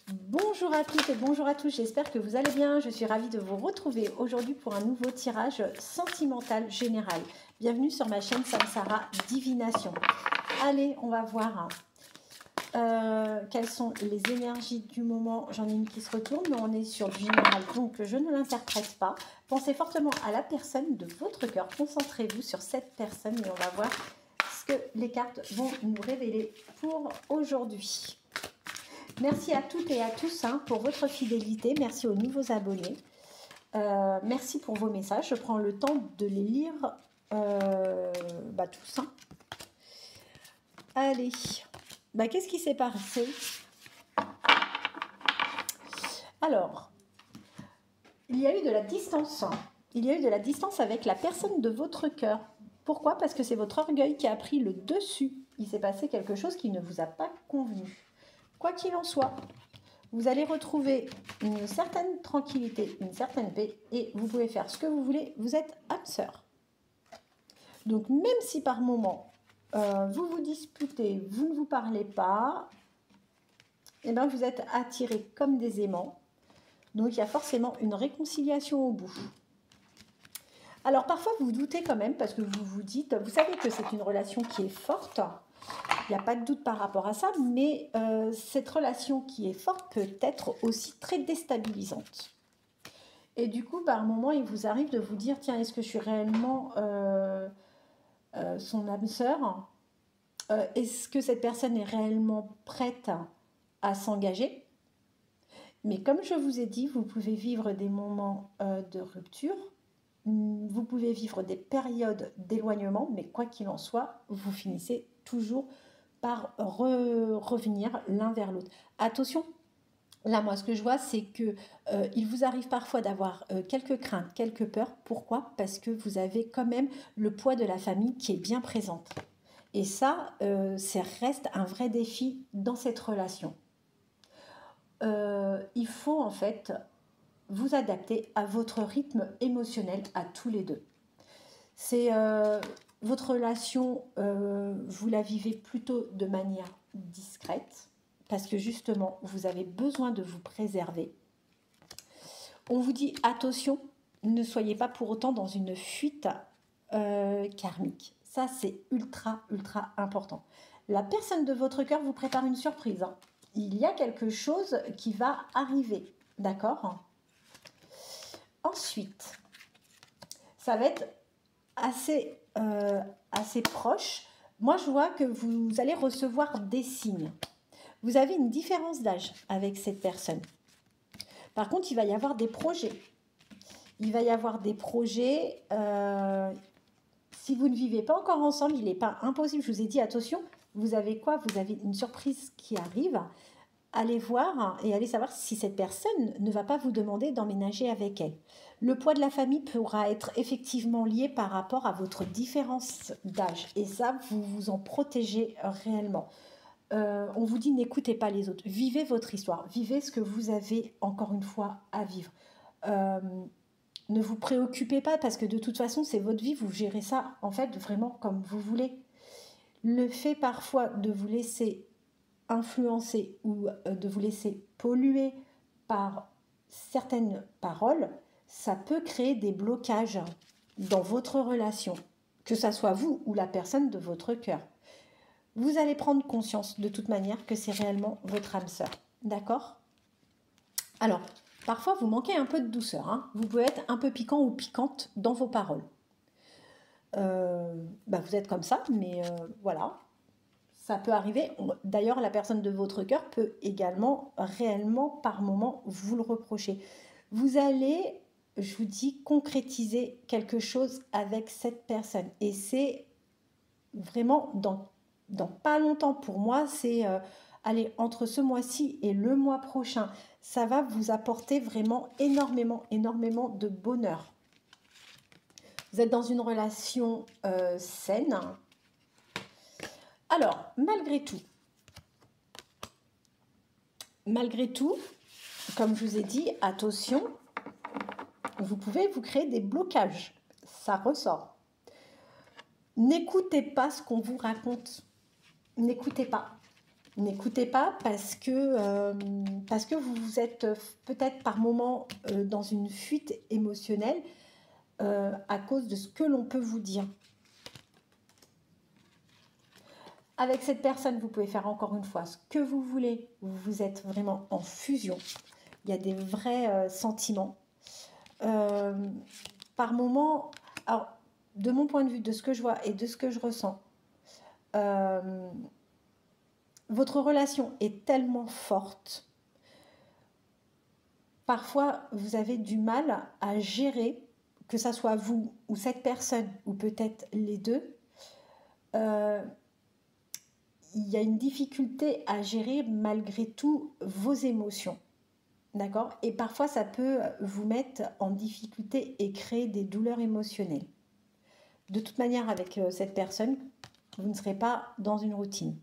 Bonjour à toutes et bonjour à tous, j'espère que vous allez bien. Je suis ravie de vous retrouver aujourd'hui pour un nouveau tirage sentimental général. Bienvenue sur ma chaîne Samsara Divination. Allez, on va voir quelles sont les énergies du moment. J'en ai une qui se retourne, mais on est sur du général, donc je ne l'interprète pas. Pensez fortement à la personne de votre cœur. Concentrez-vous sur cette personne et on va voir ce que les cartes vont nous révéler pour aujourd'hui. Merci à toutes et à tous pour votre fidélité. Merci aux nouveaux abonnés. Merci pour vos messages. Je prends le temps de les lire tous. Allez. Qu'est-ce qui s'est passé? Alors, il y a eu de la distance. Il y a eu de la distance avec la personne de votre cœur. Pourquoi? Parce que c'est votre orgueil qui a pris le dessus. Il s'est passé quelque chose qui ne vous a pas convenu. Quoi qu'il en soit, vous allez retrouver une certaine tranquillité, une certaine paix et vous pouvez faire ce que vous voulez. Vous êtes âme sœur. Donc, même si par moment, vous vous disputez, vous ne vous parlez pas, eh bien, vous êtes attirés comme des aimants. Donc, il y a forcément une réconciliation au bout. Alors, parfois, vous vous doutez quand même parce que vous vous dites, vous savez que c'est une relation qui est forte. Il n'y a pas de doute par rapport à ça, mais cette relation qui est forte peut être aussi très déstabilisante. Et du coup, par moment, il vous arrive de vous dire, tiens, est-ce que je suis réellement son âme sœur? Est-ce que cette personne est réellement prête à s'engager? Mais comme je vous ai dit, vous pouvez vivre des moments de rupture, vous pouvez vivre des périodes d'éloignement, mais quoi qu'il en soit, vous finissez toujours par revenir l'un vers l'autre. Attention, là, moi, ce que je vois, c'est que il vous arrive parfois d'avoir quelques craintes, quelques peurs. Pourquoi? Parce que vous avez quand même le poids de la famille qui est bien présente. Et ça, ça reste un vrai défi dans cette relation. Il faut en fait vous adapter à votre rythme émotionnel à tous les deux. C'est votre relation, vous la vivez plutôt de manière discrète parce que justement, vous avez besoin de vous préserver. On vous dit attention, ne soyez pas pour autant dans une fuite karmique. Ça, c'est ultra, ultra important. La personne de votre cœur vous prépare une surprise. Il y a quelque chose qui va arriver, d'accord? Ensuite, ça va être assez proche. Moi, je vois que vous allez recevoir des signes. Vous avez une différence d'âge avec cette personne. Par contre, il va y avoir des projets. Il va y avoir des projets. Si vous ne vivez pas encore ensemble, il n'est pas impossible. Je vous ai dit, attention, vous avez quoi? Vous avez une surprise qui arrive. Allez voir et allez savoir si cette personne ne va pas vous demander d'emménager avec elle. Le poids de la famille pourra être effectivement lié par rapport à votre différence d'âge. Et ça, vous vous en protégez réellement. On vous dit n'écoutez pas les autres. Vivez votre histoire. Vivez ce que vous avez encore une fois à vivre. Ne vous préoccupez pas parce que de toute façon, c'est votre vie. Vous gérez ça en fait vraiment comme vous voulez. Le fait parfois de vous laisser influencer ou de vous laisser polluer par certaines paroles, ça peut créer des blocages dans votre relation, que ça soit vous ou la personne de votre cœur. Vous allez prendre conscience de toute manière que c'est réellement votre âme sœur, d'accord? Alors, parfois vous manquez un peu de douceur, vous pouvez être un peu piquant ou piquante dans vos paroles. Vous êtes comme ça, mais voilà. Ça peut arriver. D'ailleurs, la personne de votre cœur peut également, réellement, par moment, vous le reprocher. Vous allez, je vous dis, concrétiser quelque chose avec cette personne. Et c'est vraiment dans pas longtemps. Pour moi, c'est allez, entre ce mois-ci et le mois prochain. Ça va vous apporter vraiment énormément, énormément de bonheur. Vous êtes dans une relation saine. Alors, malgré tout, comme je vous ai dit, attention, vous pouvez vous créer des blocages. Ça ressort. N'écoutez pas ce qu'on vous raconte. N'écoutez pas. N'écoutez pas parce que parce que vous êtes peut-être par moment dans une fuite émotionnelle à cause de ce que l'on peut vous dire. Avec cette personne, vous pouvez faire encore une fois ce que vous voulez. Vous êtes vraiment en fusion. Il y a des vrais sentiments. Par moment, alors, de mon point de vue, de ce que je vois et de ce que je ressens, votre relation est tellement forte. Parfois, vous avez du mal à gérer, que ça soit vous ou cette personne, ou peut-être les deux. Il y a une difficulté à gérer malgré tout vos émotions. D'accord? Et parfois, ça peut vous mettre en difficulté et créer des douleurs émotionnelles. De toute manière, avec cette personne, vous ne serez pas dans une routine.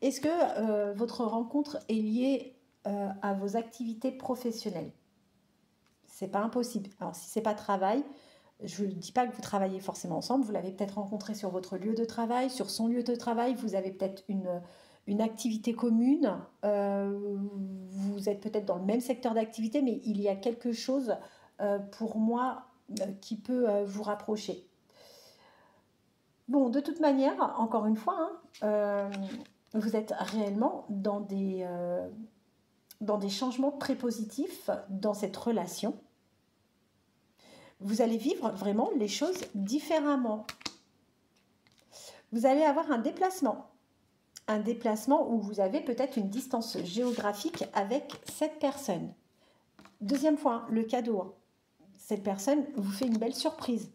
Est-ce que votre rencontre est liée à vos activités professionnelles? C'est pas impossible. Alors, si c'est pas travail, je ne dis pas que vous travaillez forcément ensemble. Vous l'avez peut-être rencontré sur votre lieu de travail, sur son lieu de travail. Vous avez peut-être une activité commune. Vous êtes peut-être dans le même secteur d'activité, mais il y a quelque chose pour moi qui peut vous rapprocher. Bon, de toute manière, encore une fois, vous êtes réellement dans des changements très positifs dans cette relation. Vous allez vivre vraiment les choses différemment. Vous allez avoir un déplacement où vous avez peut-être une distance géographique avec cette personne. Deuxième point, le cadeau. Cette personne vous fait une belle surprise.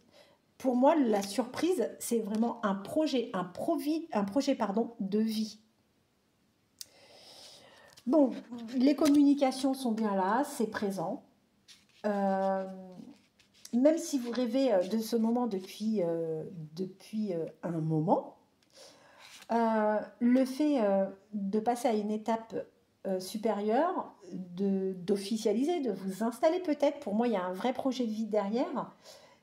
Pour moi, la surprise, c'est vraiment un projet de vie. Bon, les communications sont bien là, c'est présent. Même si vous rêvez de ce moment depuis un moment, le fait de passer à une étape supérieure, d'officialiser, de vous installer peut-être, pour moi il y a un vrai projet de vie derrière,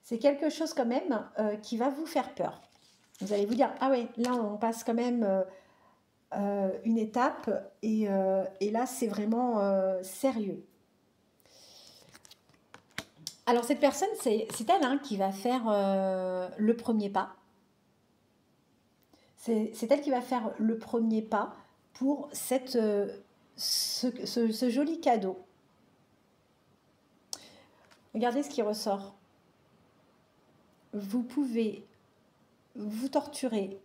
c'est quelque chose quand même qui va vous faire peur. Vous allez vous dire, ah ouais, là on passe quand même une étape et là c'est vraiment sérieux. Alors cette personne, c'est elle qui va faire le premier pas. C'est elle qui va faire le premier pas pour ce joli cadeau. Regardez ce qui ressort. Vous pouvez vous torturer,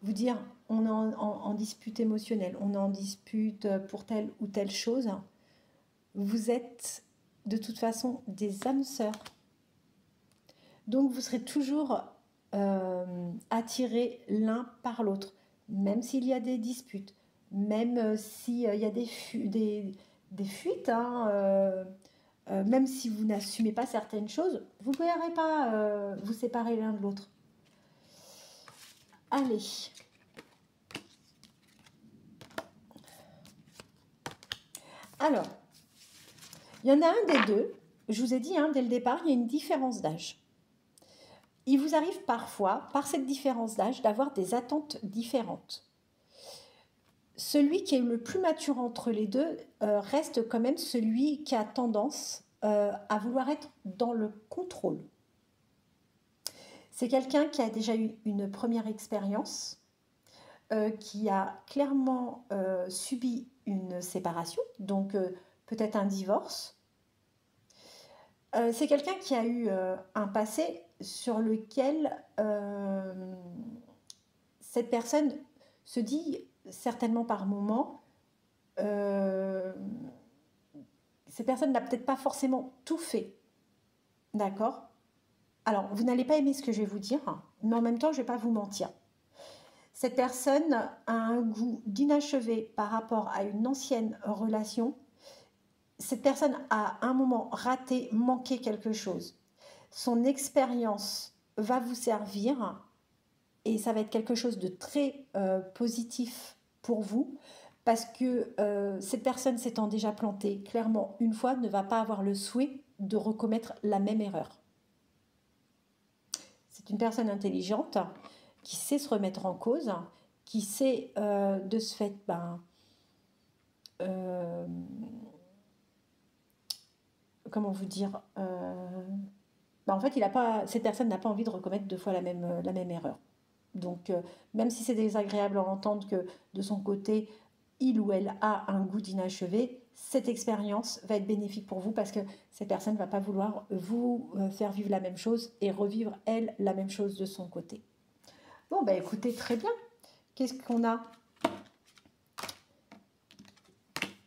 vous dire on est en dispute émotionnelle, on est en dispute pour telle ou telle chose. Vous êtes de toute façon des âmes sœurs. Donc vous serez toujours attirés l'un par l'autre, même s'il y a des disputes, même s'il y a des fuites, même si vous n'assumez pas certaines choses, vous ne pourrez pas vous séparer l'un de l'autre. Allez. Alors, il y en a un des deux, je vous ai dit dès le départ, il y a une différence d'âge. Il vous arrive parfois, par cette différence d'âge, d'avoir des attentes différentes. Celui qui est le plus mature entre les deux reste quand même celui qui a tendance à vouloir être dans le contrôle. C'est quelqu'un qui a déjà eu une première expérience, qui a clairement subi une séparation, donc peut-être un divorce. C'est quelqu'un qui a eu un passé sur lequel cette personne se dit certainement par moments, cette personne n'a peut-être pas forcément tout fait. D'accord? Alors, vous n'allez pas aimer ce que je vais vous dire, mais en même temps, je ne vais pas vous mentir. Cette personne a un goût d'inachevé par rapport à une ancienne relation. Cette personne a à un moment raté, manqué quelque chose. Son expérience va vous servir et ça va être quelque chose de très positif pour vous parce que cette personne s'étant déjà plantée clairement une fois ne va pas avoir le souhait de recommettre la même erreur. C'est une personne intelligente qui sait se remettre en cause, qui sait de ce fait comment vous dire, en fait, cette personne n'a pas envie de recommettre 2 fois la même erreur. Donc, même si c'est désagréable à entendre que de son côté, il ou elle a un goût d'inachevé, cette expérience va être bénéfique pour vous parce que cette personne ne va pas vouloir vous faire vivre la même chose et revivre, elle, la même chose de son côté. Bon, bah écoutez, très bien. Qu'est-ce qu'on a?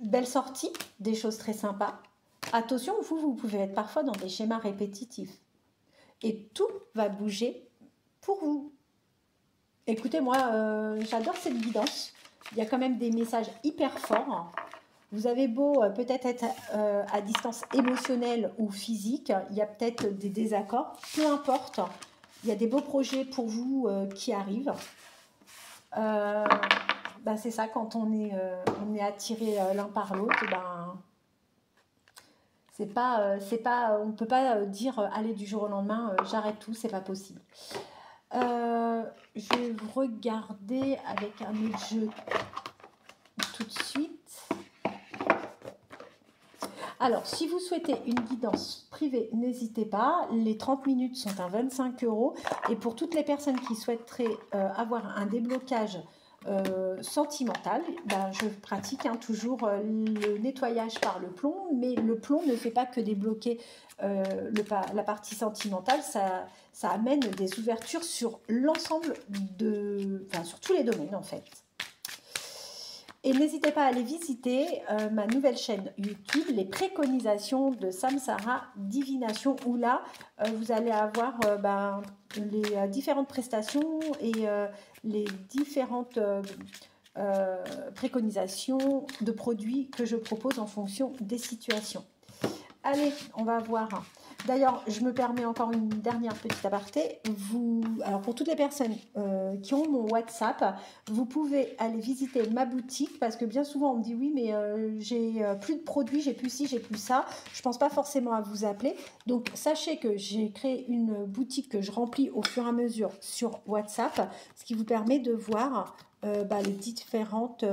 Belle sortie, des choses très sympas. Attention, vous pouvez être parfois dans des schémas répétitifs. Et tout va bouger pour vous. Écoutez, moi, j'adore cette guidance. Il y a quand même des messages hyper forts. Vous avez beau peut-être être à distance émotionnelle ou physique, il y a peut-être des désaccords, peu importe. Il y a des beaux projets pour vous qui arrivent. C'est ça, quand on est attiré l'un par l'autre, on ne peut pas dire allez du jour au lendemain, j'arrête tout, c'est pas possible. Je vais regarder avec un autre jeu tout de suite. Alors, si vous souhaitez une guidance privée, n'hésitez pas. Les 30 minutes sont à 25 €. Et pour toutes les personnes qui souhaiteraient avoir un déblocage sentimental, je pratique toujours le nettoyage par le plomb. Mais le plomb ne fait pas que débloquer la partie sentimentale. Ça amène des ouvertures sur l'ensemble sur tous les domaines en fait. Et n'hésitez pas à aller visiter ma nouvelle chaîne YouTube, les préconisations de Samsara Divination, où là, vous allez avoir les différentes prestations et les différentes préconisations de produits que je propose en fonction des situations. Allez, on va voir. D'ailleurs, je me permets encore une dernière petite aparté. Alors pour toutes les personnes qui ont mon WhatsApp, vous pouvez aller visiter ma boutique parce que bien souvent on me dit oui, mais j'ai plus de produits, j'ai plus ci, j'ai plus ça. Je ne pense pas forcément à vous appeler. Donc sachez que j'ai créé une boutique que je remplis au fur et à mesure sur WhatsApp, ce qui vous permet de voir les différentes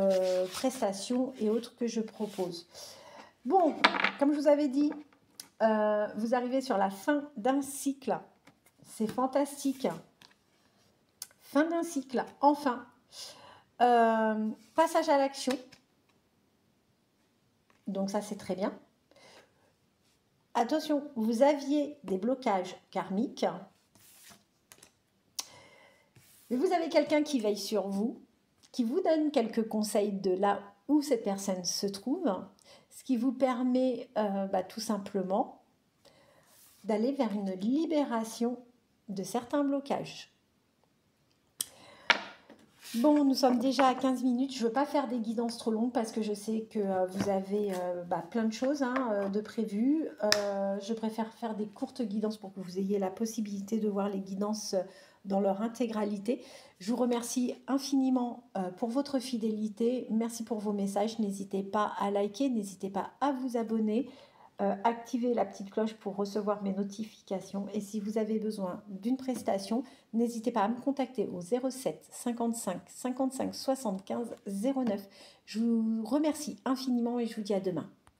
prestations et autres que je propose. Bon, comme je vous avais dit, vous arrivez sur la fin d'un cycle. C'est fantastique. Fin d'un cycle, enfin. Passage à l'action. Donc ça, c'est très bien. Attention, vous aviez des blocages karmiques. Mais vous avez quelqu'un qui veille sur vous, qui vous donne quelques conseils de là où cette personne se trouve, ce qui vous permet tout simplement d'aller vers une libération de certains blocages. Bon, nous sommes déjà à 15 minutes. Je ne veux pas faire des guidances trop longues parce que je sais que vous avez plein de choses de prévues. Je préfère faire des courtes guidances pour que vous ayez la possibilité de voir les guidances dans leur intégralité. Je vous remercie infiniment pour votre fidélité. Merci pour vos messages. N'hésitez pas à liker, n'hésitez pas à vous abonner. Activez la petite cloche pour recevoir mes notifications. Et si vous avez besoin d'une prestation, n'hésitez pas à me contacter au 07 55 55 75 09. Je vous remercie infiniment et je vous dis à demain.